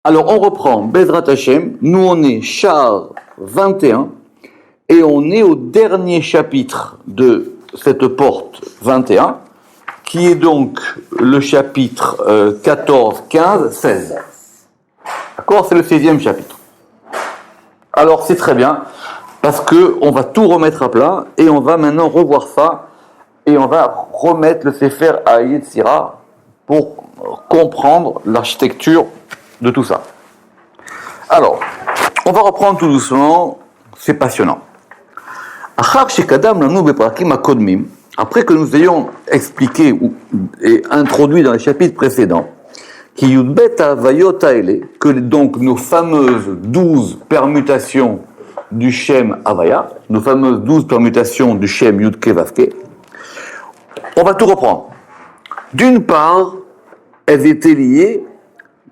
Alors on reprend Bezrat Hashem, nous on est Shar 21 et on est au dernier chapitre de cette porte 21 qui est donc le chapitre 14, 15, 16. D'accord, c'est le 16e chapitre. Alors c'est très bien parce que on va tout remettre à plat et on va maintenant revoir ça et on va remettre le Sefer à Yetzira pour comprendre l'architecture de tout ça. Alors, on va reprendre tout doucement, c'est passionnant. Après que nous ayons expliqué et introduit dans les chapitres précédents, que donc nos fameuses 12 permutations du Shem Havaya, nos fameuses 12 permutations du Shem Yud Ke Vav Ke, on va tout reprendre. D'une part, elles étaient liées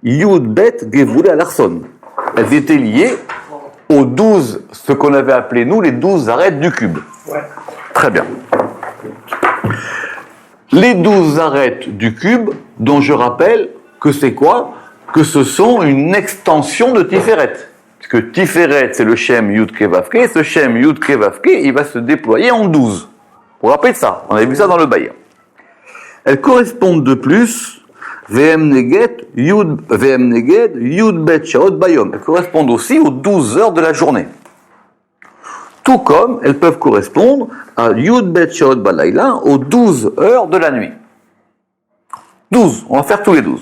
Yud Bet Gevule Alarson. Elles étaient liées aux 12, ce qu'on avait appelé nous les 12 arêtes du cube. Ouais. Très bien. Les 12 arêtes du cube, dont je rappelle que c'est quoi? Que ce sont une extension de Tiferet. Parce que Tiferet, c'est le Shem Yud Ke Vav Ke, ce Shem Yud Ke Vav Ke, il va se déployer en 12. Vous vous rappelez de ça? On avait vu ça dans le Baïr. Elles correspondent de plus VM Neged, Yud Bet Shaot Bayom. Elles correspondent aussi aux 12 heures de la journée. Tout comme elles peuvent correspondre à Yud Bet Shaot Balayla, aux 12 heures de la nuit. 12, on va faire tous les 12.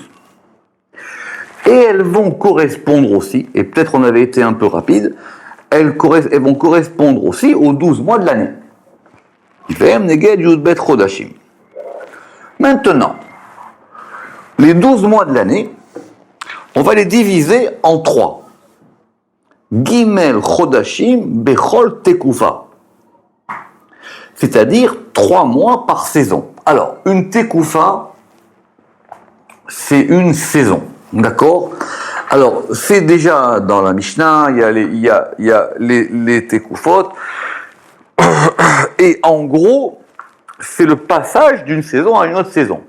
Et elles vont correspondre aussi, et peut-être on avait été un peu rapide, elles vont correspondre aussi aux 12 mois de l'année. VM Neged, Yud Bet Chodashim. Maintenant, les 12 mois de l'année, on va les diviser en 3. Gimel Chodashim Bechol Tekufa. C'est-à-dire 3 mois par saison. Alors, une Tekufa, c'est une saison. D'accord? Alors, c'est déjà dans la Mishnah, il y a les Tekufot. Et en gros, c'est le passage d'une saison à une autre saison.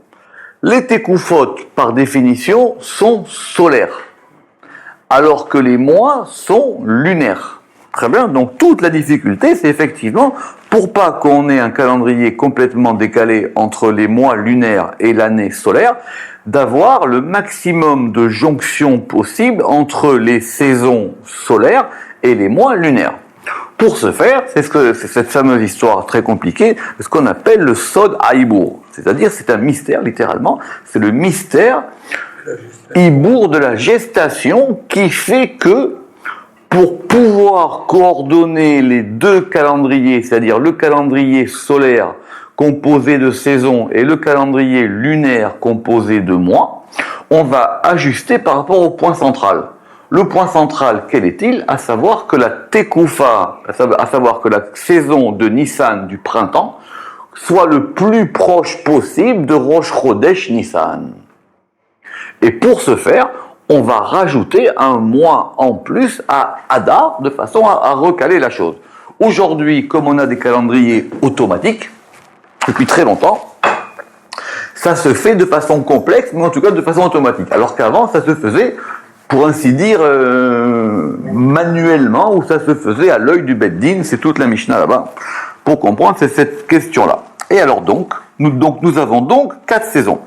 Les Tekufot, par définition, sont solaires, alors que les mois sont lunaires. Très bien, donc toute la difficulté, c'est effectivement, pour pas qu'on ait un calendrier complètement décalé entre les mois lunaires et l'année solaire, d'avoir le maximum de jonctions possibles entre les saisons solaires et les mois lunaires. Pour ce faire, c'est cette fameuse histoire très compliquée, ce qu'on appelle le Sod Haïbour. C'est-à-dire, c'est un mystère, littéralement, c'est le mystère Hibour de la gestation qui fait que, pour pouvoir coordonner les deux calendriers, c'est-à-dire le calendrier solaire composé de saisons et le calendrier lunaire composé de mois, on va ajuster par rapport au point central. Le point central, quel est-il? À savoir que la Tekufa, à savoir que la saison de Nissan du printemps, soit le plus proche possible de Rosh Chodesh Nissan. Et pour ce faire, on va rajouter un mois en plus à Adar, de façon à recaler la chose. Aujourd'hui, comme on a des calendriers automatiques, depuis très longtemps, ça se fait de façon complexe, mais en tout cas de façon automatique. Alors qu'avant, ça se faisait, pour ainsi dire, manuellement, ou ça se faisait à l'œil du Beddin, c'est toute la Mishnah là-bas, pour comprendre cette question-là. Et alors donc, nous avons donc 4 saisons.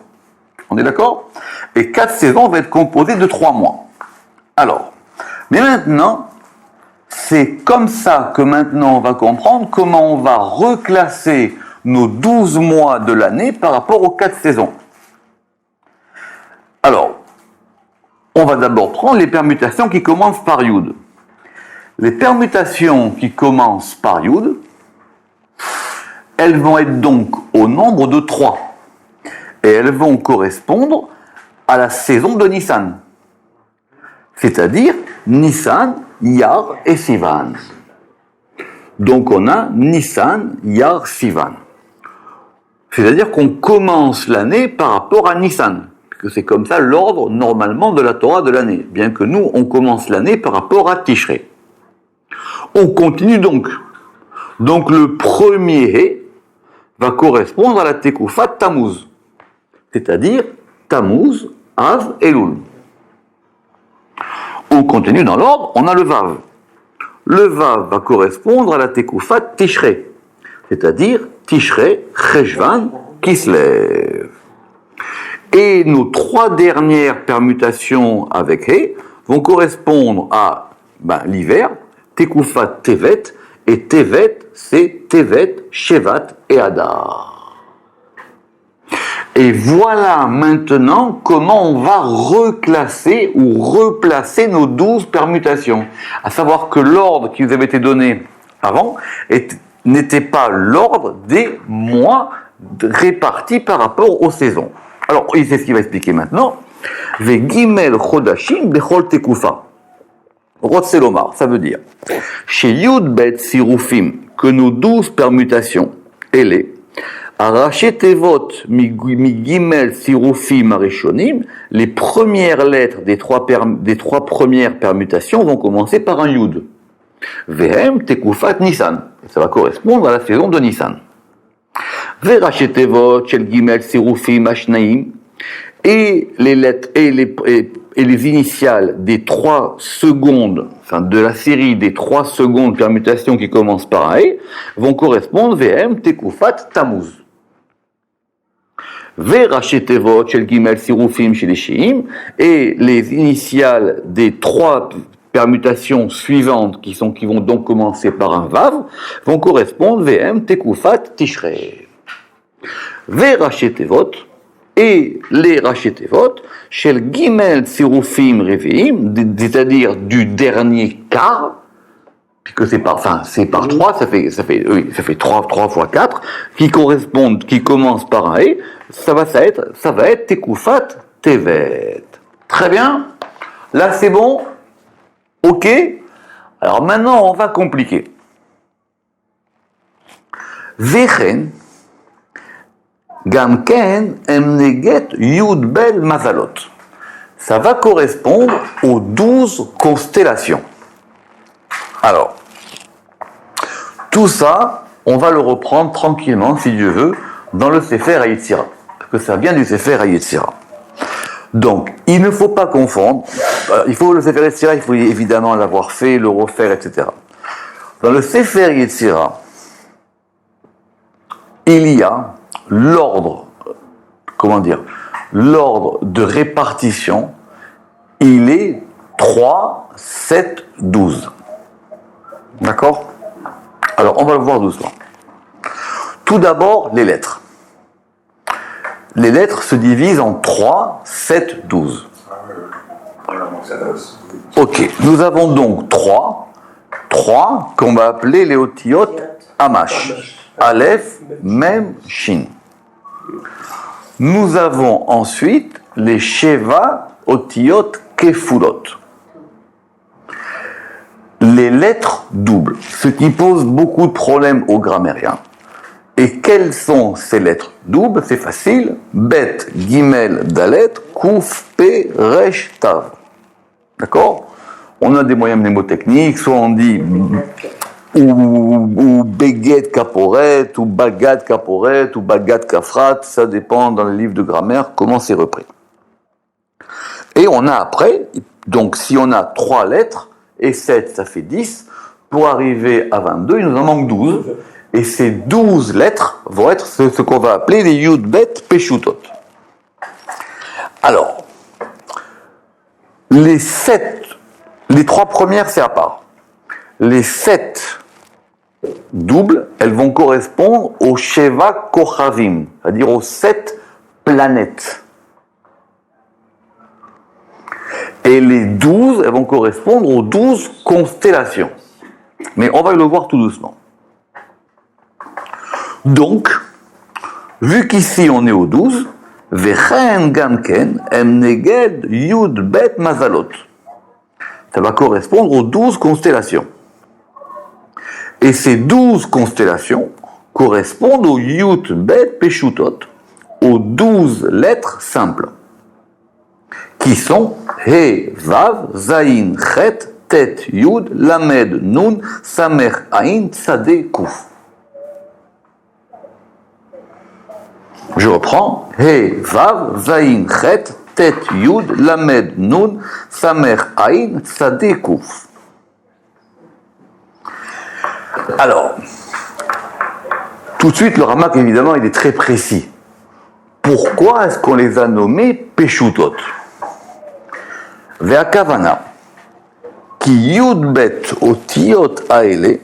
On est d'accord? Et 4 saisons vont être composées de 3 mois. Alors, mais maintenant, c'est comme ça que maintenant on va comprendre comment on va reclasser nos 12 mois de l'année par rapport aux 4 saisons. Alors, on va d'abord prendre les permutations qui commencent par Yud. Les permutations qui commencent par Yud, elles vont être donc au nombre de 3. Et elles vont correspondre à la saison de Nissan. C'est-à-dire Nissan, Iyar et Sivan. Donc on a Nissan, Iyar, Sivan. C'est-à-dire qu'on commence l'année par rapport à Nissan. Parce que c'est comme ça l'ordre normalement de la Torah de l'année. Bien que nous, on commence l'année par rapport à Tishrei. On continue donc. Donc le premier He va correspondre à la Tekufa Tammuz. C'est-à-dire Tammuz, Av, Elul. On continue dans l'ordre, on a le Vav. Le Vav va correspondre à la Tekufa Tishrei, c'est-à-dire Tishrei, Cheshvan, Kislev. Et nos trois dernières permutations avec He vont correspondre à l'hiver, Tekufa Tevet, et Tevet, c'est Tevet, Shevat et Adar. Et voilà maintenant comment on va reclasser ou replacer nos 12 permutations. À savoir que l'ordre qui vous avait été donné avant n'était pas l'ordre des mois répartis par rapport aux saisons. Alors, c'est ce qu'il va expliquer maintenant. Ve gimel chodashim bechol tekufa. Rotselomar, ça veut dire chez Yud Bet Sirufim, que nos 12 permutations, elle est Arachet Tevot mi Gimel Sirufim Arishonim, les premières lettres des trois premières permutations vont commencer par un Yud. Vehem Tekufat Nissan, ça va correspondre à la saison de Nissan. Verachet Tevot Shel Gimel Sirufim Ashnaim, et les lettres et les initiales des 3 secondes, enfin de la série des 3 secondes permutations qui commencent par A vont correspondre VM Tekufat Tammuz. Verachetevot Shel Gimel Sirufim Shel Sheim, et les initiales des 3 permutations suivantes qui vont donc commencer par un Vav vont correspondre VM Tekufat Tishrei. Verachetevot, et les Rachetevot, Shel Gimel Sirufim Reveim, c'est-à-dire du dernier quart, puisque c'est par 3, ça fait 3 fois 4, qui commencent par un E, ça va être Tekufat Tevet. Très bien. Là, c'est bon. Ok. Alors maintenant, on va compliquer. Vechen, Gamken Emneget Yud Bel Mazalot. Ça va correspondre aux 12 constellations. Alors, tout ça, on va le reprendre tranquillement, si Dieu veut, dans le Sefer HaYetzira, parce que ça vient du Sefer HaYetzira. Donc, il ne faut pas confondre. Il faut le Sefer HaYetzira, il faut évidemment l'avoir fait, le refaire, etc. Dans le Sefer HaYetzira, il y a l'ordre de répartition, il est 3, 7, 12. D'accord ? Alors, on va le voir doucement. Tout d'abord, les lettres. Les lettres se divisent en 3, 7, 12. Ok, nous avons donc 3 qu'on va appeler les otiyot Amash. Aleph, Mem, Shin. Nous avons ensuite les Sheva otiyot Kefulot. Les lettres doubles, ce qui pose beaucoup de problèmes aux grammairiens. Et quelles sont ces lettres doubles ? C'est facile. Bet, Gimel, Dalet, Kouf, Pe, Resh, Tav. D'accord ? On a des moyens mnémotechniques, soit on dit ou Beget Kaporet, ou Bagad Kaporet, ou Bagad Kafrat, ça dépend dans les livres de grammaire comment c'est repris. Et on a après, donc si on a 3 lettres, et 7, ça fait 10, pour arriver à 22, il nous en manque 12, et ces 12 lettres vont être ce qu'on va appeler les Yud Bet Peshutot. Alors, les 3 premières, c'est à part. Les 7 doubles, elles vont correspondre aux Sheva Kochavim, c'est-à-dire aux 7 planètes. Et les 12, elles vont correspondre aux 12 constellations. Mais on va le voir tout doucement. Donc, vu qu'ici on est au 12, Vechen Gamken Emneged Yud Bet Mazalot. Ça va correspondre aux 12 constellations. Et ces 12 constellations correspondent aux Yud Bet Peshutot, aux 12 lettres simples, qui sont He, Vav, Zayin, Chet, Tet, Yud, Lamed, Nun, Samer, Ain, Tzadé, Kouf. Je reprends. He, Vav, Zayin, Chet, tet yud, lamed nun, samer aïn, tzadé kouf. Alors, tout de suite, le Ramak, évidemment, il est très précis. Pourquoi est-ce qu'on les a nommés Peshutot? Ve'akavana, ki yudbet otiyot aele,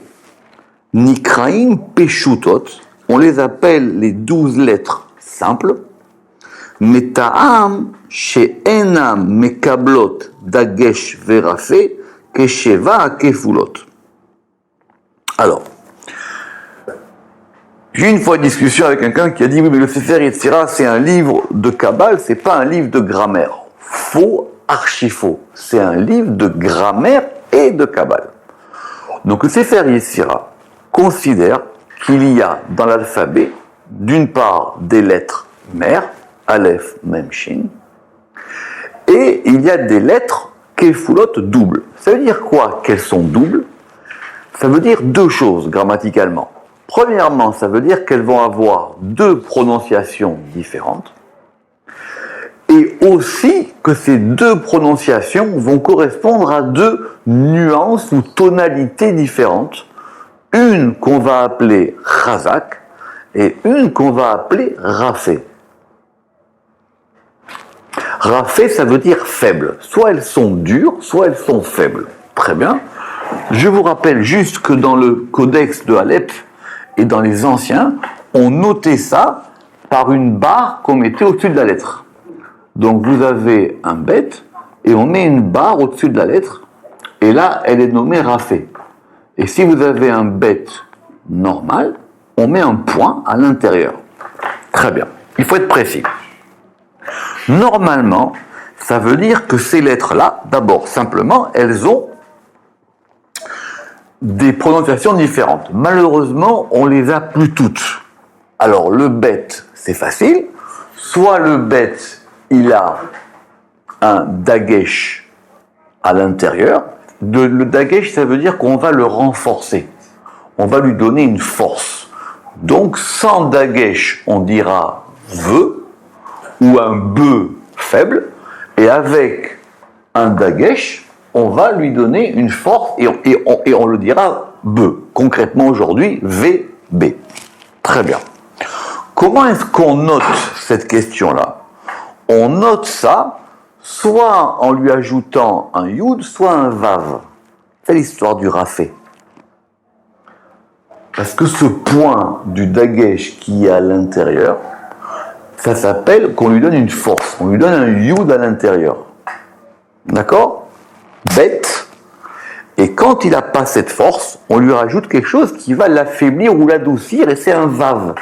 nikraim Peshutot, on les appelle les 12 lettres simples, meta'am she'enam mekablot dagesh verafe kesheva kefulot. Alors, j'ai eu une fois une discussion avec quelqu'un qui a dit oui, mais le Sefer Yetzira, c'est un livre de Kabbale, c'est pas un livre de grammaire. Faux, archi faux. C'est un livre de grammaire et de Kabbale. Donc le Sefer Yetzira considère qu'il y a dans l'alphabet, d'une part, des lettres mères, Aleph, Mem, Shin, et il y a des lettres Kefulot doubles. Ça veut dire quoi qu'elles sont doubles? Ça veut dire deux choses grammaticalement. Premièrement, ça veut dire qu'elles vont avoir deux prononciations différentes et aussi que ces deux prononciations vont correspondre à deux nuances ou tonalités différentes. Une qu'on va appeler Chazak et une qu'on va appeler Rafé. Rafé, ça veut dire faible. Soit elles sont dures, soit elles sont faibles. Très bien. Je vous rappelle juste que dans le codex de Alep et dans les anciens, on notait ça par une barre qu'on mettait au-dessus de la lettre. Donc vous avez un bet et on met une barre au-dessus de la lettre et là elle est nommée Rafé. Et si vous avez un bet normal, on met un point à l'intérieur. Très bien. Il faut être précis. Normalement, ça veut dire que ces lettres-là, d'abord, simplement, elles ont des prononciations différentes. Malheureusement, on les a plus toutes. Alors, le bet, c'est facile. Soit le bet, il a un dagesh à l'intérieur. Le dagesh, ça veut dire qu'on va le renforcer. On va lui donner une force. Donc, sans dagesh, on dira ve ou un be faible. Et avec un dagesh, on va lui donner une force et on le dira be. Concrètement aujourd'hui, VB. Très bien. Comment est-ce qu'on note cette question-là? On note ça soit en lui ajoutant un yud, soit un vav. C'est l'histoire du rafé. Parce que ce point du dagesh qui est à l'intérieur, ça s'appelle qu'on lui donne une force. On lui donne un yud à l'intérieur. D'accord? Bête. Et quand il n'a pas cette force, on lui rajoute quelque chose qui va l'affaiblir ou l'adoucir, et c'est un vav.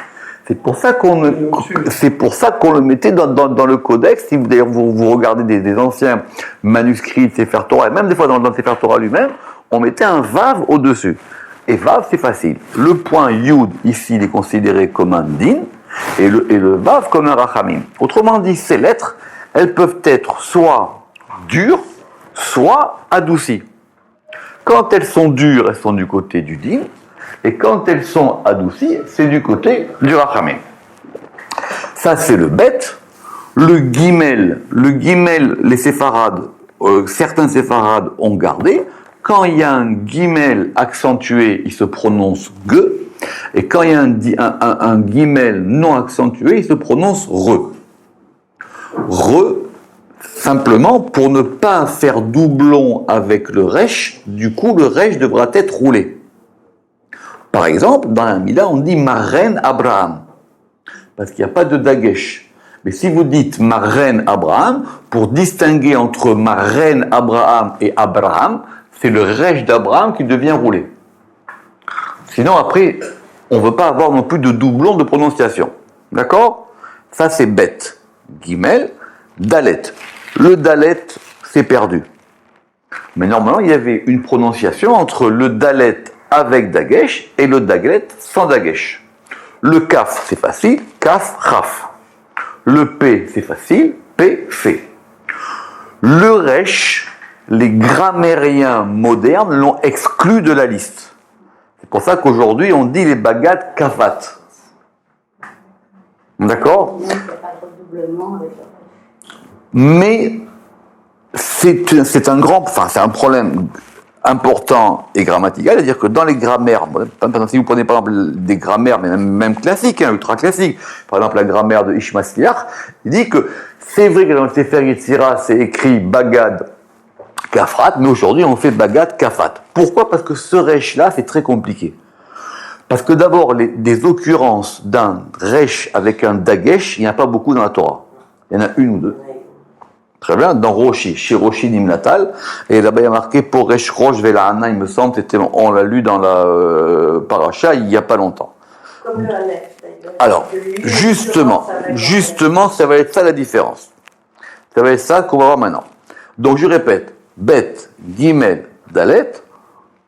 C'est pour ça qu'on le mettait dans le codex. Si d'ailleurs vous regardez des anciens manuscrits de Sefer Torah, et même des fois dans le Sefer Torah lui-même, on mettait un vav au-dessus. Et vav, c'est facile. Le point yud, ici, il est considéré comme un din, et le vav comme un rachamim. Autrement dit, ces lettres, elles peuvent être soit dures, soit adoucies. Quand elles sont dures, elles sont du côté du din, et quand elles sont adoucies, c'est du côté du rachamim. Ça, c'est le bet. Le guimel, les séfarades, certains séfarades ont gardé. Quand il y a un guimel accentué, il se prononce ge, et quand il y a un guimel non accentué, il se prononce re. Re, simplement pour ne pas faire doublon avec le resh, du coup le resh devra être roulé. Par exemple, dans la Mila, on dit Maren Abraham, parce qu'il n'y a pas de dagesh. Mais si vous dites Maren Abraham, pour distinguer entre Maren Abraham et Abraham, c'est le resh d'Abraham qui devient roulé. Sinon, après, on ne veut pas avoir non plus de doublon de prononciation. D'accord? Ça, c'est bête. Guimel, dalet. Le dalet, c'est perdu. Mais normalement, il y avait une prononciation entre le dalet avec dagesh et le dalet sans dagesh. Le kaf, c'est facile, kaf, raf. Le p, c'est facile, p, fait. Le resh, les grammairiens modernes l'ont exclu de la liste. C'est pour ça qu'aujourd'hui, on dit les bagat kafat. D'accord? Il n'y a pas de redoublement avec le resh. Mais c'est un problème important et grammatical, c'est-à-dire que dans les grammaires, si vous prenez par exemple des grammaires, mais même classiques, ultra classiques, par exemple la grammaire de Ishmael, il dit que c'est vrai que dans le Sefer Yetzira, c'est écrit Bagad Kafrat, mais aujourd'hui on fait Bagad Kafat. Pourquoi? Parce que ce resh-là, c'est très compliqué. Parce que d'abord, des occurrences d'un resh avec un dagesh, il n'y en a pas beaucoup dans la Torah. Il y en a une ou deux. Très bien, dans Roshi, chez Roshi Nimnatal, et là-bas il y a marqué pour Resh Rosh Velahana, il me semble, on l'a lu dans la paracha il n'y a pas longtemps. Comme le Hanef, d'ailleurs. Alors, justement, ça va être ça la différence. Ça va être ça qu'on va voir maintenant. Donc je répète, Bet, Gimel, Dalet,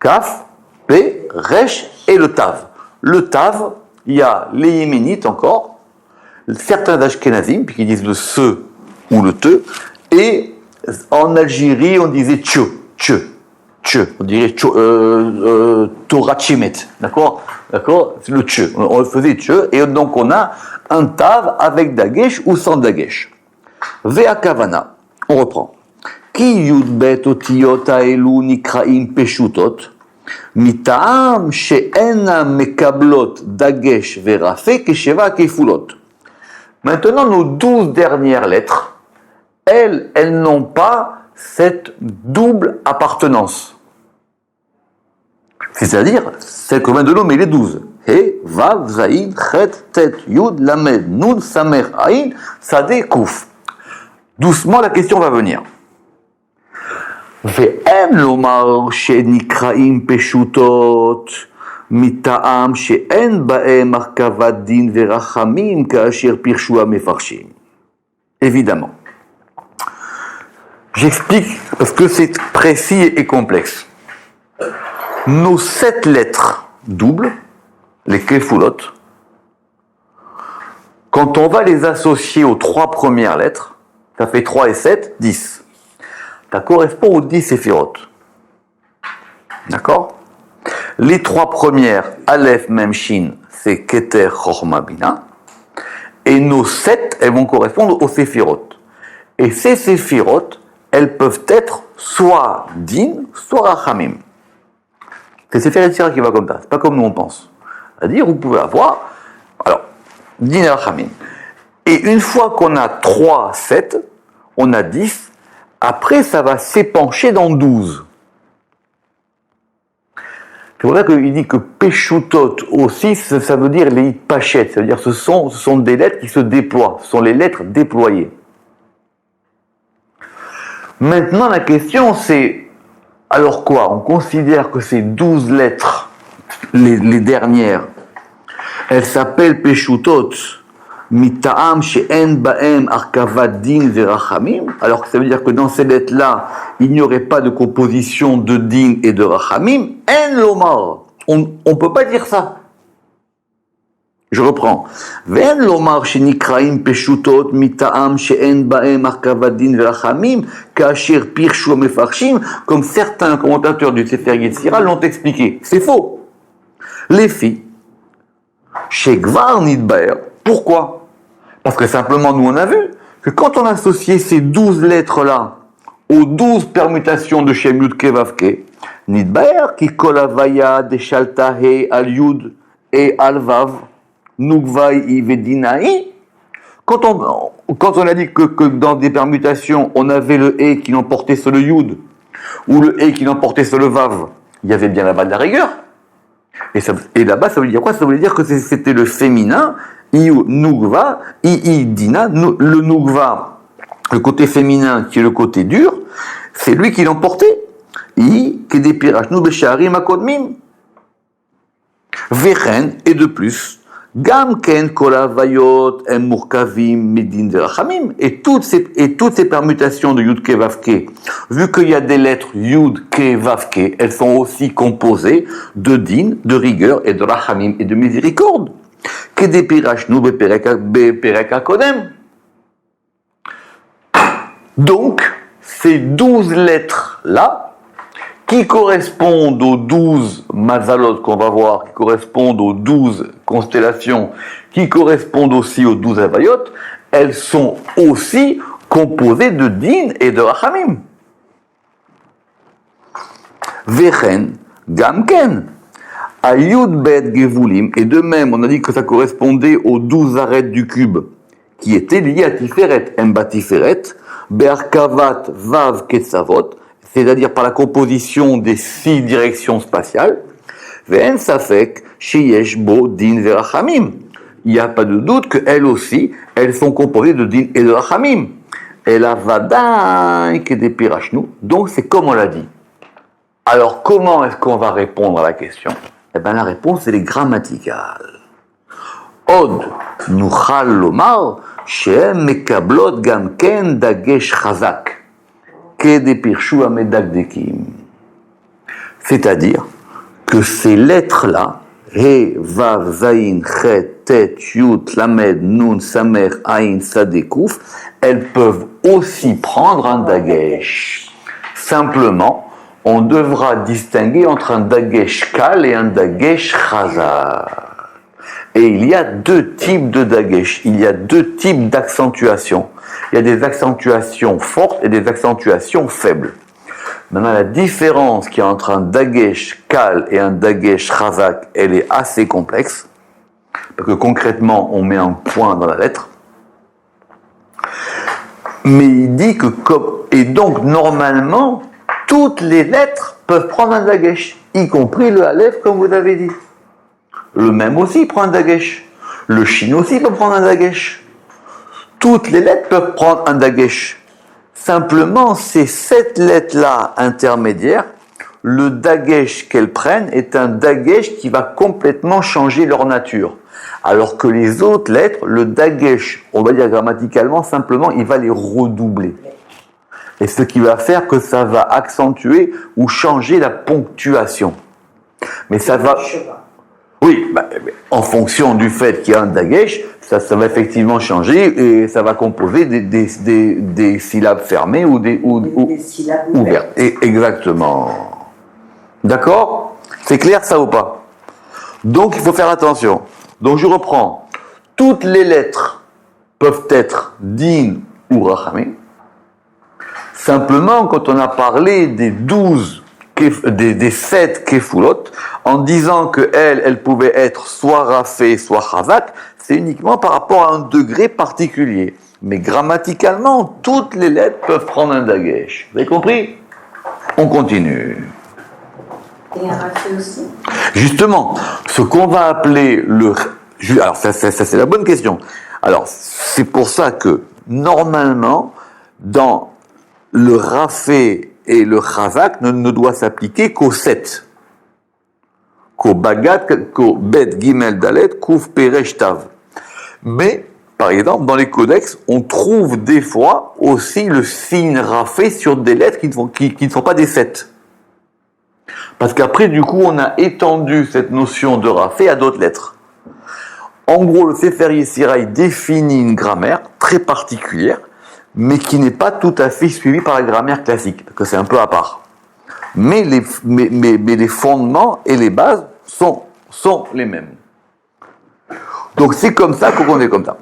Kaf, P, Resh et le Tav. Le Tav, il y a les Yéménites encore, certains Ashkenazim, puis qui disent le se ou le te, et en Algérie, on disait tche, on dirait Torah Chimet, d'accord, le tche, on le faisait tche, et donc on a un tav avec dagesh ou sans dagesh. Vea kavana, on reprend. Ki yudbet otiyot haelu nikraim peshutot, mitam she'ena mekablot dagesh verafe kesheva kefulot. Maintenant, nos 12 dernières lettres, elles n'ont pas cette double appartenance. C'est-à-dire, celle qu'on vient de nommer, les 12. He, Vav, Zaïd, Chet, Tet, Yud, Lamed, Nun, Samer, Aïn, Sadeh, Kouf. Doucement, la question va venir. Ve'en lomar she'nikraim peshutot, mita'am she'en ba'em arkavat din verachamim ka'asher pirshu ha'mefarshim. Évidemment. J'explique parce que c'est précis et complexe. Nos 7 lettres doubles, les kefulot, quand on va les associer aux 3 premières lettres, ça fait 3 et 7, 10. Ça correspond aux 10 séphirot. D'accord? Les 3 premières, Aleph, Mem, Shin, c'est Keter, Chochma, Bina. Et nos 7, elles vont correspondre aux séphirot. Et ces séphirot, elles peuvent être soit din, soit rachamim. C'est Sefer Yetzira qui va comme ça, c'est pas comme nous on pense. C'est-à-dire, vous pouvez avoir, alors, din et rachamim. Et une fois qu'on a 3, 7, on a 10, après ça va s'épancher dans 12. C'est pour ça qu'il dit que peshutot aussi, ça veut dire les pachet, c'est-à-dire ce sont des lettres qui se déploient, ce sont les lettres déployées. Maintenant, la question, c'est, alors quoi? On considère que ces 12 lettres, les dernières, elles s'appellent peshutot, mita'am she'en ba'em arkavat din verachamim, alors que ça veut dire que dans ces lettres-là, il n'y aurait pas de composition de din et de rachamim, en lomar. On ne peut pas dire ça. Je reprends. Ve'en lomar shenikraim peshutot mita'am she'en ba'em arkavat din verachamim ka'asher pirshu ha'mefarshim, comme certains commentateurs du Sefer Yetzira l'ont expliqué. C'est faux. Les filles, shegvar nidbaer. Pourquoi? Parce que simplement, nous on a vu que quand on associait ces 12 lettres-là aux 12 permutations de Shem Yud Ke Vav Ke, nidbaer ki kol havaya de shalta he al Yud et al Vav, Nugvai Ivedinaï. Quand on a dit que dans des permutations, on avait le E qui l'emportait sur le Yud, ou le E qui l'emportait sur le Vav, il y avait bien là-bas de la rigueur. Et là-bas, ça veut dire quoi? Ça voulait dire que c'était le féminin, Iu Nugva, Dina, le Nugva, le côté féminin qui est le côté dur, c'est lui qui l'emportait. I, Kedepirash, Nubesharim, Akodmim. Vechen, et de plus, Gam ken kol havayot em murkavim medin verachamim, et toutes ces permutations de Yud Ke Vav Ke, vu qu'il y a des lettres Yud Ke Vav Ke, elles sont aussi composées de din, de rigueur et de rachamim et de miséricorde. Kedepirashnu beperek hakodem. Donc, ces 12 lettres-là, qui correspondent aux 12 mazalot qu'on va voir, qui correspondent aux 12 constellations, qui correspondent aussi aux 12 avayot, elles sont aussi composés de din et de rachamim. Vechen, gamken, ayud bet gevulim, et de même, on a dit que ça correspondait aux 12 arêtes du cube, qui étaient liées à Tiferet, Emba Tiferet, Be'arkavat, Vav, Ketzavot, c'est-à-dire par la composition des 6 directions spatiales, Ve'en Safek, Sheyesh Bo, Din, Verachamim. Il n'y a pas de doute qu'elles aussi, elles sont composées de Din et de Rachamim. Et la Vadaï, que des Pirachnou, donc c'est comme on l'a dit. Alors, comment est-ce qu'on va répondre à la question? Eh bien, la réponse, elle est grammaticale. Od, nuchal lomar, she'em mekablot gam ken dagesh chazak, ke de pirshu amedakdekim. C'est-à-dire que ces lettres-là, He, Vav, Zayin, Chet, Tet, Yut, Lamed, Nun, Samer, Aïn, Sadekouf, elles peuvent aussi prendre un dagesh. Simplement, on devra distinguer entre un dagesh kal et un dagesh chazar. Et il y a 2 types de dagesh, il y a 2 types d'accentuation. Il y a des accentuations fortes et des accentuations faibles. Maintenant, la différence qu'il y a entre un dagesh kal et un dagesh chazak, elle est assez complexe, parce que concrètement, on met un point dans la lettre. Mais il dit que et donc normalement, toutes les lettres peuvent prendre un dagesh, y compris le aleph, comme vous avez dit. Le même aussi prend un dagesh. Le shin aussi peut prendre un dagesh. Toutes les lettres peuvent prendre un dagesh. Simplement, ces 7 lettres-là intermédiaires, le dagesh qu'elles prennent est un dagesh qui va complètement changer leur nature. Alors que les autres lettres, le dagesh, on va dire grammaticalement, simplement, il va les redoubler. Et ce qui va faire que ça va accentuer ou changer la ponctuation. Mais ça va... Oui, en fonction du fait qu'il y a un dagesh, ça va effectivement changer et ça va composer des syllabes fermées ou des syllabes ouvertes. Exactement. D'accord? C'est clair ça ou pas? Donc il faut faire attention. Donc je reprends. Toutes les lettres peuvent être din ou rachamim. Simplement, quand on a parlé des 7 kefulot, en disant qu'elles pouvaient être soit rafé, soit chazak, c'est uniquement par rapport à un degré particulier. Mais grammaticalement, toutes les lettres peuvent prendre un dagesh. Vous avez compris? On continue. Et un rafé aussi? Justement, ce qu'on va appeler le... Alors, ça c'est la bonne question. Alors, c'est pour ça que, normalement, dans le rafé et le chazak ne doit s'appliquer qu'aux 7. Qu'au bagat, qu'au bet, gimel, dalet, kouf, peresh, tav. Mais, par exemple, dans les codex, on trouve des fois aussi le signe rafé sur des lettres qui ne sont pas des 7. Parce qu'après, du coup, on a étendu cette notion de rafé à d'autres lettres. En gros, le Sefer Yetzirah définit une grammaire très particulière, mais qui n'est pas tout à fait suivie par la grammaire classique, parce que c'est un peu à part. Mais les fondements et les bases sont les mêmes. Donc c'est comme ça qu'on est comme ça.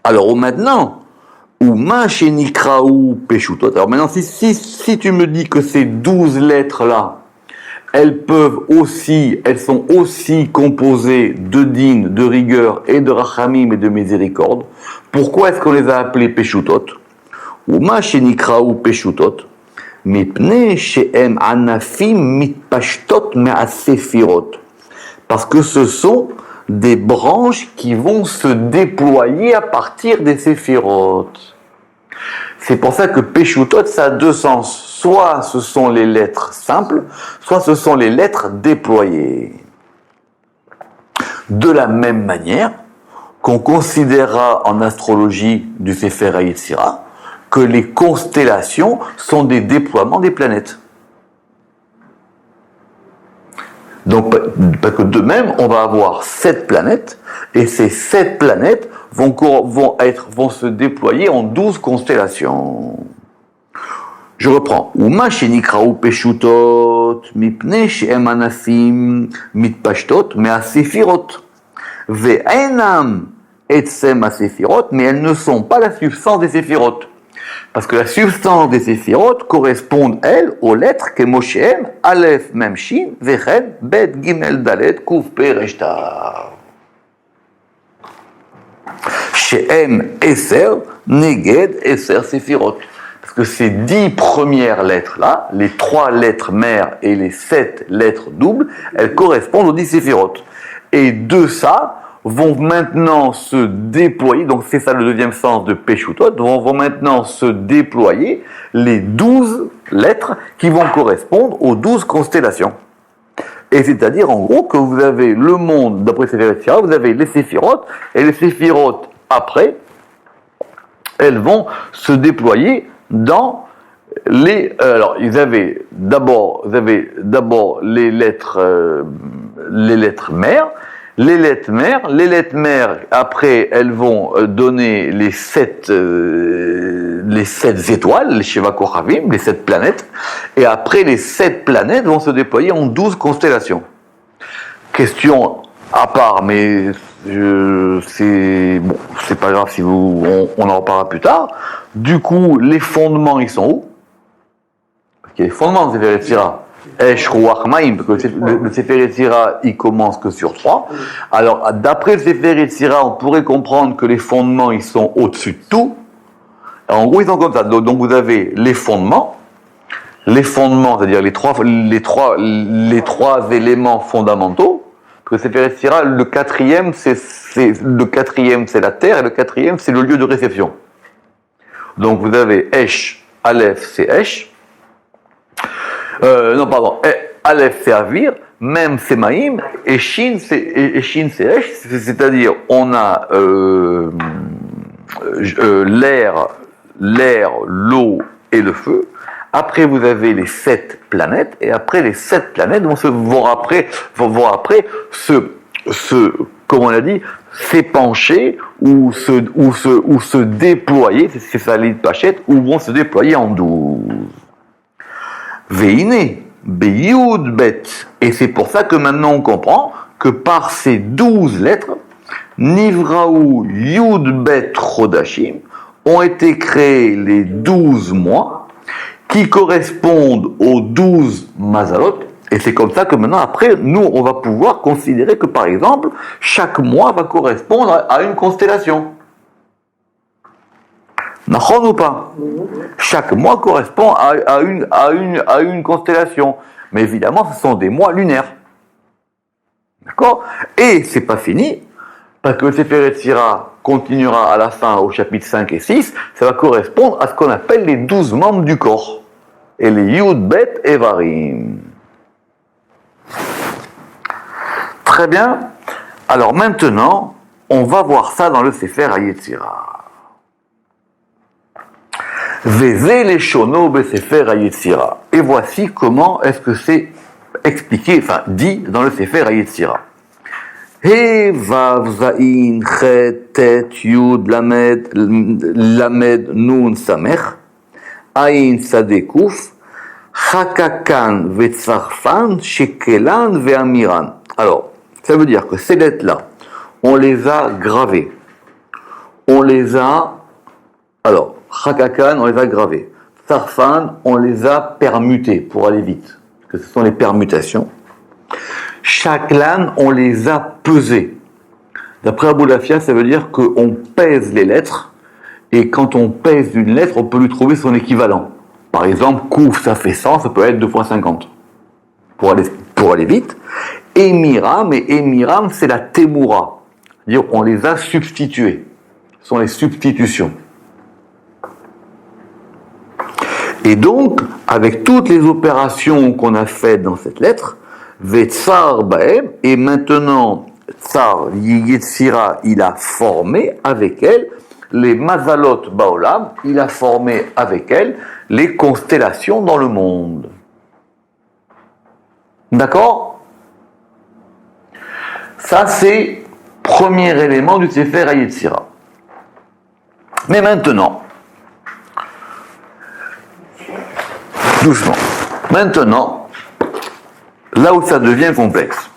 Alors maintenant, ou machenikraou peshutot. Alors maintenant, si tu me dis que ces 12 lettres-là, elles sont aussi composées de din, de rigueur et de rachamim et de miséricorde, pourquoi est-ce qu'on les a appelées peshutot? Ou machenikraou peshutot, mipne she'em anafim mitpashtot me'asefirot. Parce que ce sont des branches qui vont se déployer à partir des séphirotes. C'est pour ça que Peshutot, ça a 2 sens. Soit ce sont les lettres simples, soit ce sont les lettres déployées. De la même manière qu'on considérera en astrologie du Sefer Yetzirah que les constellations sont des déploiements des planètes. Donc, parce que de même, on va avoir 7 planètes, et ces 7 planètes vont se déployer en 12 constellations. Je reprends. Uma shenikraou peshutot, mipne she'em anafim mitpashtot me'asefirot. Ve'enam etsem asefirot, mais elles ne sont pas la substance des séphirot. Parce que la substance des séphirotes correspond, elles, aux lettres que Mosheem, Aleph, Mem, Shin, Vechen, Bet, Gimel, Dalet, Kuf, Pe, Resh, Tav. Shehem, Esser, Neged, Esser, Séphirot. Parce que ces 10 premières lettres-là, les 3 lettres mères et les 7 lettres doubles, elles correspondent aux 10 séphirotes. Et de ça, vont maintenant se déployer, donc c'est ça le deuxième sens de Peshutot, vont maintenant se déployer les 12 lettres qui vont correspondre aux 12 constellations. Et c'est-à-dire en gros que vous avez le monde, d'après Sefer Yetzirah, vous avez les séphirotes, et les séphirotes après, elles vont se déployer dans les... alors, vous avez d'abord les lettres mères. Les lettres mères, après, elles vont donner les 7 étoiles, les Sheva Kochavim, les 7 planètes, et après, les 7 planètes vont se déployer en 12 constellations. Question à part, mais c'est pas grave si on en reparlera plus tard. Du coup, les fondements, ils sont où? Les fondements, c'est Yetzirah. Esh, Ruach, Maim, parce que le Sefer Yetzirah, il commence que sur 3. Alors, d'après le Sefer Yetzirah, on pourrait comprendre que les fondements, ils sont au-dessus de tout. Alors, en gros, ils sont comme ça. Donc, vous avez les fondements, c'est-à-dire les trois éléments fondamentaux. Parce que le Sefer Yetzirah, le quatrième, c'est la terre, et le quatrième, c'est le lieu de réception. Donc, vous avez Esh, Aleph, c'est Esh. Aleph c'est Avir, Mem c'est Maïm, et Shin c'est Esh, c'est-à-dire on a l'air, l'eau et le feu. Après vous avez les 7 planètes, et après les 7 planètes vont après comme on l'a dit, s'épancher ou se déployer, c'est ça l'île Pachette, ou vont se déployer en 12. Veine, Beyoud Bet. Et c'est pour ça que maintenant on comprend que par ces 12 lettres, Nivraou Yud Bet Chodashim, ont été créés les 12 mois qui correspondent aux 12 Mazalot. Et c'est comme ça que maintenant, après, nous, on va pouvoir considérer que, par exemple, chaque mois va correspondre à une constellation. Nachon ou pas? Chaque mois correspond à une constellation. Mais évidemment, ce sont des mois lunaires. D'accord? Et c'est pas fini, parce que le Sefer Yetzirah continuera à la fin, au chapitre 5 et 6, ça va correspondre à ce qu'on appelle les 12 membres du corps. Et les Yud, Bet et Varim. Très bien. Alors maintenant, on va voir ça dans le Sefer Yetzirah. Veze les shono besefer Yetzirah. Et voici comment est-ce que c'est expliqué, enfin dit dans le Sefer Yetzirah. He vav zain chet tet yud lamed nun samech ain sadekuf chakakan vetzarfan shekelan ve'amiran. Alors, ça veut dire que ces lettres-là, on les a gravées. Alors, Chakakan, on les a gravés. Sarfan, on les a permutés pour aller vite. Parce que ce sont les permutations. Shaklan, on les a pesés. D'après Aboulafia, ça veut dire qu'on pèse les lettres. Et quand on pèse une lettre, on peut lui trouver son équivalent. Par exemple, Kouf, ça fait 100, ça peut être 2 fois 50. Pour aller vite. Emiram, c'est la Temura. C'est-à-dire on les a substitués. Ce sont les substitutions. Et donc, avec toutes les opérations qu'on a faites dans cette lettre, Vetsar Baem, et maintenant, Tsar Yetzirah, il a formé avec elle les Mazalot Baolam, il a formé avec elle les constellations dans le monde. D'accord? Ça, c'est premier élément du Sefer Yetzirah. Mais maintenant, doucement. Maintenant, là où ça devient complexe.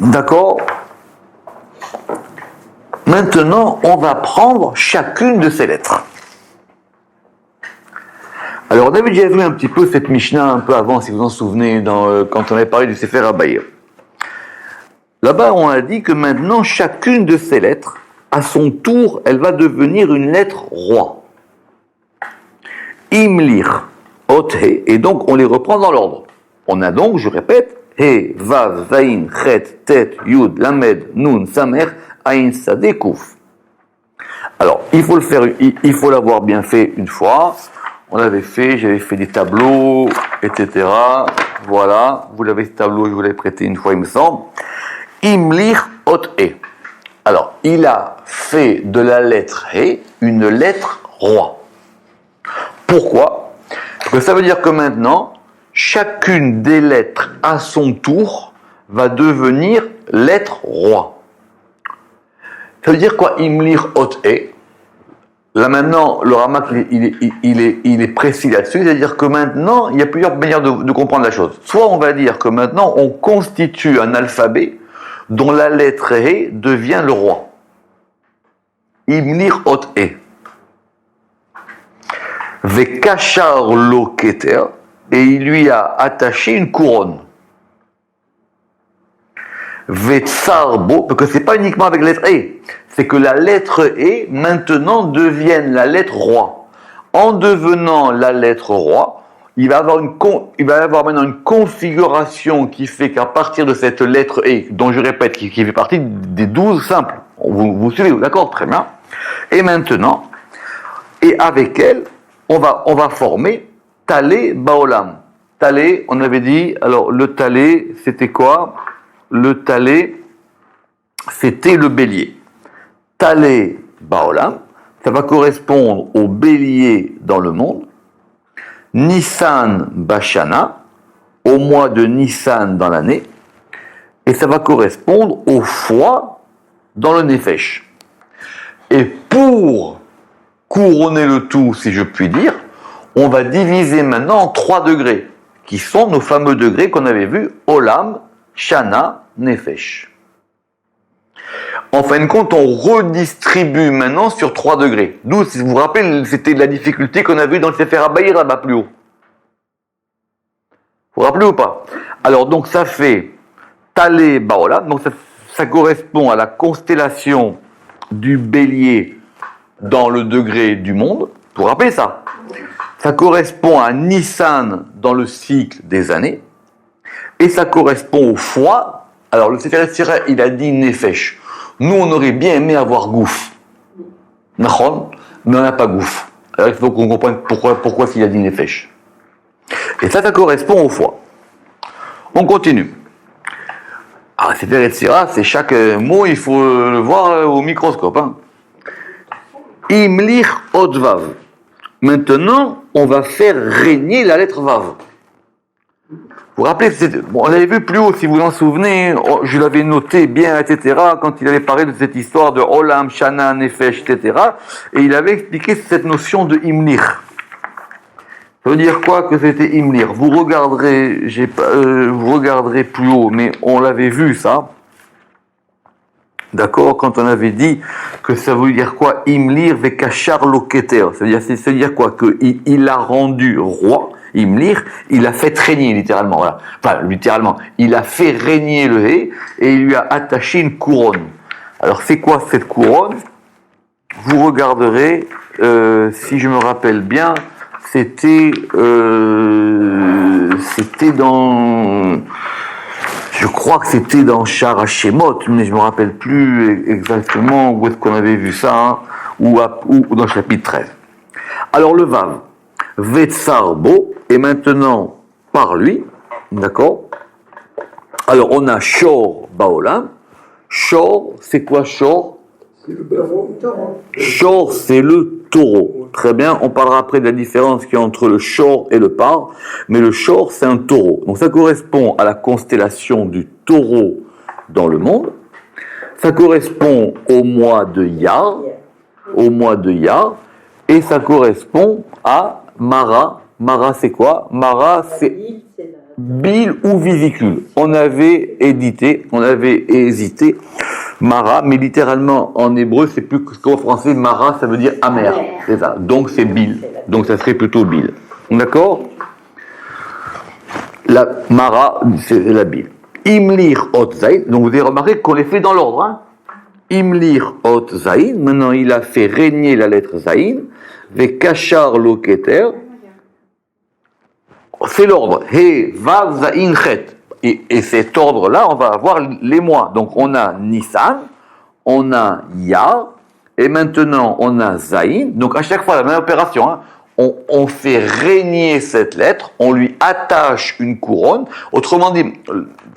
D'accord? Maintenant, on va prendre chacune de ces lettres. Alors, on avait déjà vu un petit peu cette Mishnah un peu avant, si vous en souvenez, quand on avait parlé du Sefer Abaye. Là-bas, on a dit que maintenant, chacune de ces lettres, à son tour, elle va devenir une lettre roi. Imlir, Ot, He, et donc on les reprend dans l'ordre. On a donc, je répète, He, Vav, Zain, Chet, Tet, Yud, Lamed, Nun, Samer, Ain, Sadeh, Kouf. Alors, il faut l'avoir bien fait une fois. On l'avait fait, j'avais fait des tableaux, etc. Voilà, vous l'avez ce tableau, je vous l'ai prêté une fois, il me semble. Imlir, Ot, He. Alors, il a fait de la lettre He une lettre roi. Pourquoi ? Parce que ça veut dire que maintenant, chacune des lettres à son tour va devenir lettre roi. Ça veut dire quoi ? Imlir Ot He. Là maintenant, le Ramak il est précis là-dessus, c'est-à-dire que maintenant, il y a plusieurs manières de comprendre la chose. Soit on va dire que maintenant, on constitue un alphabet dont la lettre He devient le roi. Imlir Ot He. Vekachar lo keter, et il lui a attaché une couronne. Vetsarbo, parce que c'est pas uniquement avec la lettre E, c'est que la lettre E maintenant devienne la lettre roi. En devenant la lettre roi, il va avoir maintenant une configuration qui fait qu'à partir de cette lettre E, dont je répète, qui fait partie des 12 simples, vous suivez, d'accord, très bien. Et maintenant, et avec elle, on va former Talé Baolam. Talé, on avait dit, alors le Talé, c'était quoi ? Le Talé, c'était le bélier. Talé Baolam, ça va correspondre au bélier dans le monde. Nissan Bashana, au mois de Nissan dans l'année. Et ça va correspondre au foie dans le Nefesh. Et pour couronner le tout, si je puis dire, on va diviser maintenant en 3 degrés, qui sont nos fameux degrés qu'on avait vus, Olam, Shana, Nefesh. En fin de compte, on redistribue maintenant sur 3 degrés. D'où, si vous vous rappelez, c'était la difficulté qu'on a vue dans le Sefer Abaye là-bas plus haut. Vous vous rappelez ou pas ? Alors, donc, ça fait Talé Baola, donc ça correspond à la constellation du bélier dans le degré du monde. Vous vous rappelez ça ? Ça correspond à Nissan dans le cycle des années. Et ça correspond au foie. Alors, le Sefer Yetzirah, il a dit Nefesh. Nous, on aurait bien aimé avoir Gouf. Nachon, mais on n'a pas Gouf. Alors, il faut qu'on comprenne pourquoi il a dit Nefesh. Et ça correspond au foie. On continue. Alors, le Sefer Yetzirah, c'est chaque mot, il faut le voir au microscope. Hein. Imlich Odvav. Maintenant, on va faire régner la lettre Vav. Vous vous rappelez, on l'avait vu plus haut, si vous vous en souvenez, je l'avais noté bien, etc., quand il avait parlé de cette histoire de Olam, Shana, Nefesh, etc., et il avait expliqué cette notion de Imlir. Ça veut dire quoi que c'était Imlir ? Vous regarderez plus haut, mais on l'avait vu ça. D'accord, quand on avait dit que ça veut dire quoi, Imlir vekachar loketer, c'est-à-dire quoi, qu'il a rendu roi, Imlir, il a fait régner littéralement, voilà. Enfin, littéralement, il a fait régner le He et il lui a attaché une couronne. Alors, c'est quoi cette couronne ? Vous regarderez, si je me rappelle bien, c'était dans... Je crois que c'était dans Shar Hashemot, mais je ne me rappelle plus exactement où est-ce qu'on avait vu ça, hein, ou dans le chapitre 13. Alors le Vav, Vetsarbo, et maintenant par lui, d'accord ? Alors on a Shor Baolam. Shor, c'est quoi Shor ? C'est le taureau. Shor, c'est le taureau. Très bien, on parlera après de la différence qu'il y a entre le Shor et le Par, mais le Shor, c'est un taureau. Donc ça correspond à la constellation du taureau dans le monde. Ça correspond au mois de Iyar, et ça correspond à Mara. Mara, c'est quoi ? Mara, c'est... bile ou vésicule. On avait hésité, Mara, mais littéralement en hébreu, c'est plus qu'en français, Mara, ça veut dire amer. C'est ça. Donc c'est bile. Donc ça serait plutôt bile. D'accord? La Mara, c'est la bile. Imlir ot zain. Donc vous avez remarqué qu'on les fait dans l'ordre. Hein? Imlir ot zain. Maintenant, il a fait régner la lettre zain. Ve kachar lo keter. C'est l'ordre. He vav zain chet. Et cet ordre-là, on va avoir les mois. Donc on a Nissan, on a Yar, et maintenant on a Zain. Donc à chaque fois la même opération. Hein. On fait régner cette lettre, on lui attache une couronne. Autrement dit,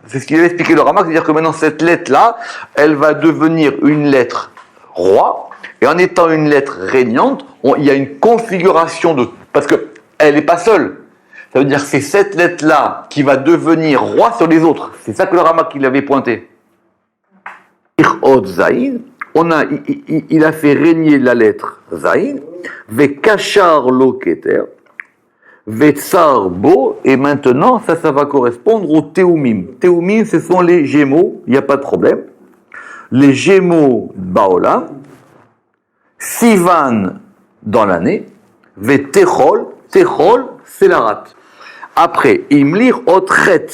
c'est ce qu'il avait expliqué le Ramak, c'est-à-dire que maintenant cette lettre-là, elle va devenir une lettre roi, et en étant une lettre régnante, il y a une configuration de... Parce qu'elle n'est pas seule. Ça veut dire que c'est cette lettre-là qui va devenir roi sur les autres. C'est ça que le Ramak il avait pointé. Il a fait régner la lettre Zain, ve kachar lo keter, ve tsar bo, et maintenant, ça va correspondre au Théoumim. Théoumim, ce sont les Gémeaux, il n'y a pas de problème. Les Gémeaux Baolam, Sivan dans l'année, ve Techol, c'est la rate. Après, Imlir Otret.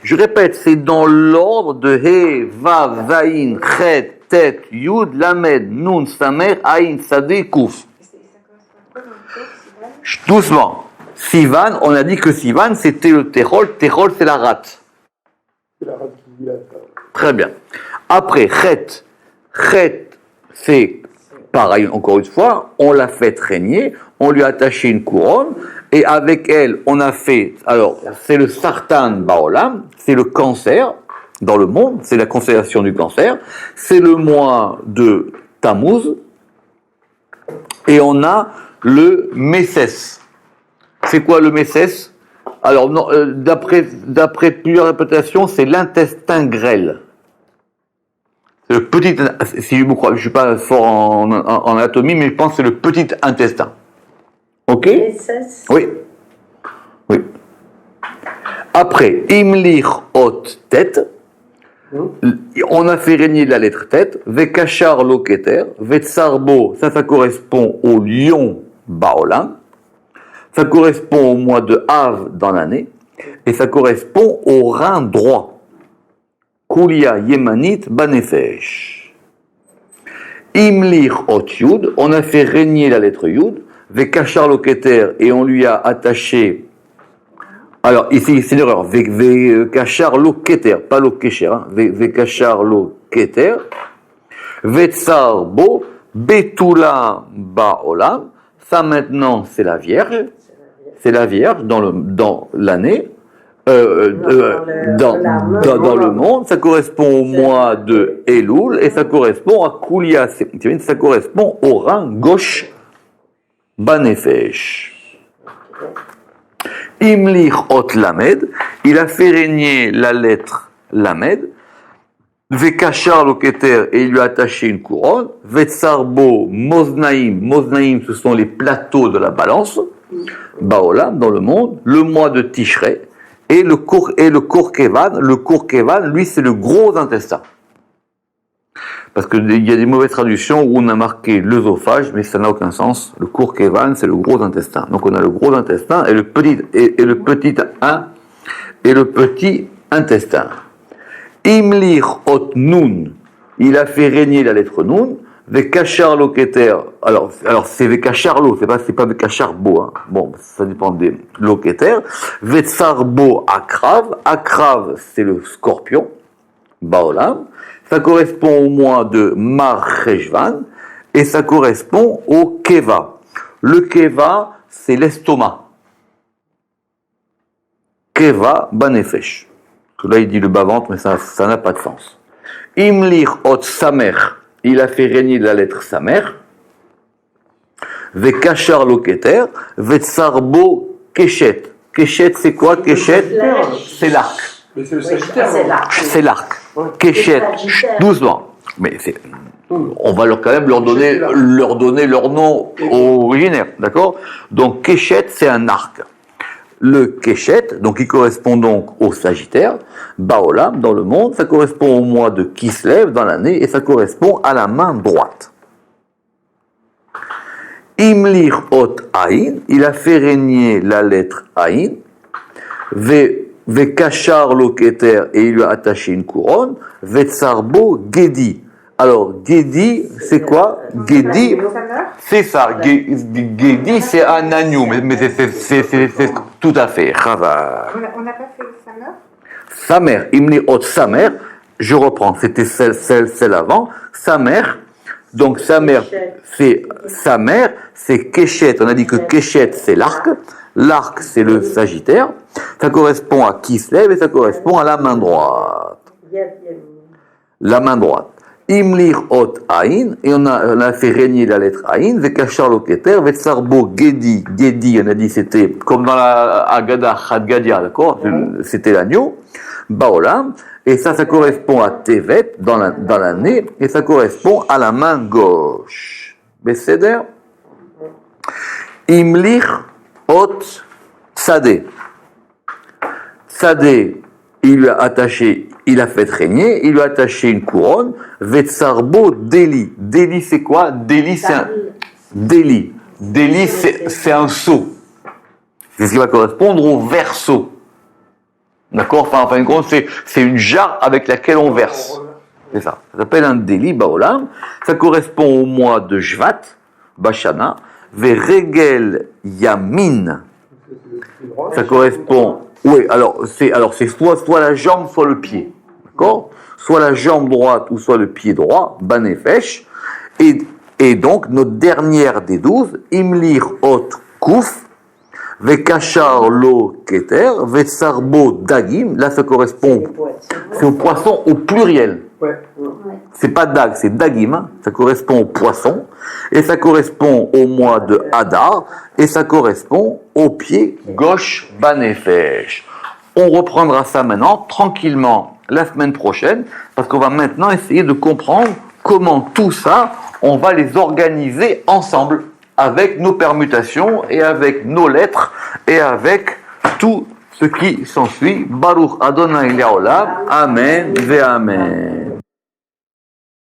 Je répète, c'est dans l'ordre de He, Vav, Zain, Chet, Tet, Yud, Lamed, Nun, Samer, Aïn, Sadé, Kouf. Doucement. Sivan, on a dit que Sivan, c'était le Techol. Techol, c'est la rate. C'est la rate qui dit là. Très bien. Après, Chet, c'est pareil, encore une fois, on l'a fait régner, on lui a attaché une couronne, et avec elle, on a fait, alors, c'est le Sartan Baolam, c'est le cancer dans le monde, c'est la constellation du cancer, c'est le mois de Tammuz, et on a le Mésès. C'est quoi le Mésès? Alors, non, d'après plusieurs répétations, c'est l'intestin grêle. C'est le petit, si je me crois, je suis pas fort en anatomie, mais je pense que c'est le petit intestin. Ok? Oui. Oui. Après, imlir ot tête, on a fait régner la lettre tête, ve kachar lo keter, ve tsarbo, ça correspond au lion Baolam, ça correspond au mois de Av dans l'année, et ça correspond au rein droit. Kulia Yemanit Banefesh. Imlir ot Yud, on a fait régner la lettre Yud, ve kachar lo keter, et on lui a attaché. Alors ici c'est une erreur, ve kachar lo keter, pas lo kesher, hein, ve kachar lo keter, ve tsar bo, betula baolam, ça maintenant c'est la Vierge dans l'année. Dans le monde, ça correspond au mois de Elul et ça correspond à Kulia, ça correspond au rein gauche Banefesh. Imlich ot Lamed, il a fait régner la lettre Lamed, Vekachar lo keter, et il lui a attaché une couronne, Vetsarbo Moznaim, ce sont les plateaux de la balance, Baolam dans le monde, le mois de Tishrei, et le Kourkevan, lui, c'est le gros intestin. Parce qu'il y a des mauvaises traductions où on a marqué l'œsophage, mais ça n'a aucun sens. Le Kourkevan, c'est le gros intestin. Donc on a le gros intestin et le petit intestin. Imlir ot nun, il a fait régner la lettre nun. Vekachar lo keter, alors c'est Vekachar lo, c'est pas Vekachar bo, hein. Bon, ça dépend des lo keter. Vetsar bo akrav, c'est le scorpion, baolam, ça correspond au mois de Mar Cheshvan, et ça correspond au keva. Le keva, c'est l'estomac. Keva banefesh. Là, il dit le bas-ventre, mais ça n'a pas de sens. Imlir ot samer, il a fait régner la lettre Samer, Vekachar lo keter, Vetsarbo Keshet. Keshet, c'est quoi? Keshet, c'est l'arc. Mais c'est le Sagittaire. C'est l'arc. Keshet, doucement. Mais on va quand même leur donner leur nom originaire, d'accord? Donc Keshet, c'est un arc. le Keshet, donc qui correspond donc au Sagittaire, Baolam, dans le monde, ça correspond au mois de Kislev, dans l'année, et ça correspond à la main droite. Imlir ot Aïn, il a fait régner la lettre Aïn, Ve Kachar lo Keter, et il lui a attaché une couronne, Vetsarbo Gedi. Alors, Gedi, c'est quoi? Gedi, c'est ça. Gedi, c'est un agneau, mais c'est tout à fait. Chava. On n'a pas fait sa mère? Sa mère, Imni Ot sa mère, je reprends, c'était celle avant. Sa mère, donc sa mère, c'est Keshet. On a dit que Keshet, c'est l'arc. L'arc, c'est le Sagittaire. Ça correspond à Kislev et ça correspond à la main droite. La main droite. Imlir ot Aïn, et on a fait régner la lettre Aïn, Vekachar lo Keter, Vetsarbo Gedi. Gedi, on a dit c'était comme dans la Agada Chadgadia, d'accord? C'était l'agneau. Baolam, et ça correspond à Tevet dans l'année, et ça correspond à la main gauche. Besséder. Imlir ot Sadeh. Sadeh, il lui a attaché, il a fait régner, il lui a attaché une couronne, Vetsarbo Deli. Deli, c'est quoi? Deli, c'est un... Deli. Deli, c'est un seau. C'est ce qui va correspondre au verseau. D'accord? Enfin, en fin de compte, c'est une jarre avec laquelle on verse. C'est ça. Ça s'appelle un Deli, Baolam. Ça correspond au mois de Jvat, Bashana, Veregel Yamin. Ça correspond... Oui, alors c'est soit la jambe, soit le pied. D'accord? Soit la jambe droite ou soit le pied droit, Banefesh. Et donc, notre dernière des 12, Imlir Ot Kouf, Vekachar Lo Keter, Vetsarbo Dagim. Là, ça correspond c'est au poisson au pluriel. Ouais. C'est pas dag, c'est dagim, hein. Ça correspond au poisson, et ça correspond au mois de Hadar, et ça correspond au pied gauche Banefesh. On reprendra ça maintenant, tranquillement, la semaine prochaine, parce qu'on va maintenant essayer de comprendre comment tout ça, on va les organiser ensemble, avec nos permutations, et avec nos lettres, et avec tout ce qui s'ensuit. Baruch Adonai Le'olam, Amen ve Amen.